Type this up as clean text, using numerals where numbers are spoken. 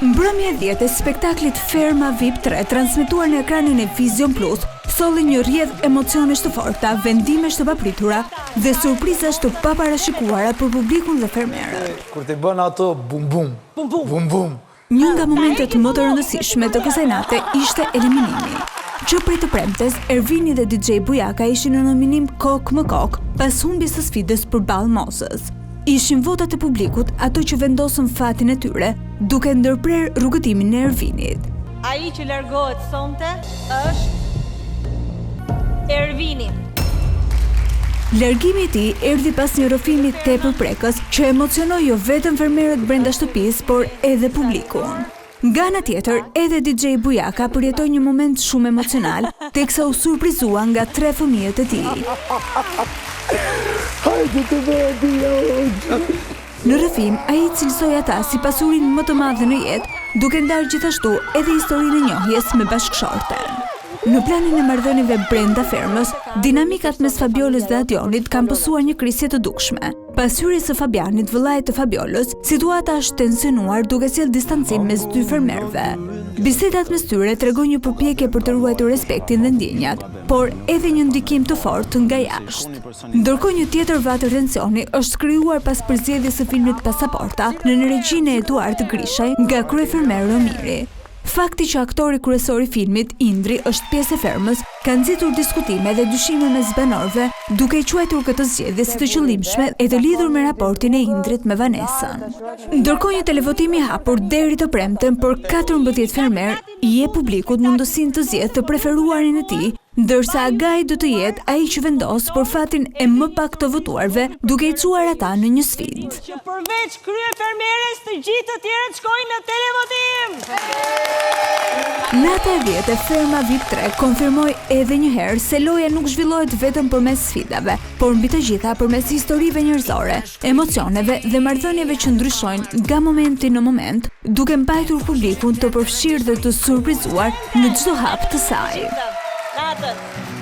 Mbrëmja e 10 e spektaklit Ferma VIP 3, transmetuar në ekranin e Vision Plus, solli një rrjedhë emocionesh të forta, vendimesh të papritura dhe surprizash të paparashikuara për publikun dhe fermerët. Kur të bën ato bum bum, bum bum. Një nga momentet më të rëndësishme të kësaj nate ishte eliminimi. Që prej të premtes, Ervini dhe DJ Bujaka ishin në nominim kok më kok pas humbjes së sfidës përballë Mosës. Ishin votat e publikut ato që vendosën fatin e tyre, duke ndërprer rrugëtimin e Ervinit. Ai që largohet sonte është Ervini. Largimi i tij erdhi pas një rrëfimi tepër prekës që emocionoi jo vetëm fermerët brenda shtëpisë, por edhe publikun. Nga ana tjetër, edhe DJ Bujaka përjetoi një moment shumë emocional, teksa u surprizua nga 3 fëmijët e tij. Hajde të vedi. Në rrëfim, ai cilësoi ata si pasurinë më të madhe në jetë, duke ndarë gjithashtu edhe historinë e njohjes me bashkëshorten. Në planin e marrëdhënieve brenda fermës, dinamikat mes Fabiolës dhe Adionit kanë pësuar një krisje të dukshme. Pas hyrjes së Fabianit, vëllait të Fabiolës, situata është tensionuar duke sjellë distancim mes dy fermerëve. Bisedat mes tyre tregojnë një përpjekje për të ruajtur respektin dhe ndjenjat, por edhe një ndikim të fortë nga jashtë. Ndërkohë një tjetër vatër tensioni është krijuar pas përzgjedhjes së filmit Pasaporta në regjinë e Eduard Grishaj nga kryefermer Romiri. Fakti që aktori kryesor i filmit, Indri, është pjesë e fermës, ka nxitur diskutime dhe dyshime mes banorëve, duke i quajtur këtë zgjedhje si të qëllimshme e të lidhur me raportin e Indrit me Vanesën. Ndërkohë një televotim i hapur deri të premten për 14 fermer i jep publikut mundësinë të zgjedhë të preferuarin e tij, ndërsa Agai do të jetë ai që vendos për fatin e më pak të votuarve, duke i çuar ata në një sfidë. Që përveç kryefermeres, të gjithë të tjerët shkojnë në televotim. Nata e 10 e Ferma VIP 3 konfirmoi edhe një herë se loja nuk zhvillohet vetëm përmes sfidave, por mbi të gjitha përmes historive njerëzore, emocioneve dhe marrëdhënieve që ndryshojnë nga momenti në moment, duke mbajtur publikun të përfshirë dhe të surprizuar në çdo hap të saj. Natën.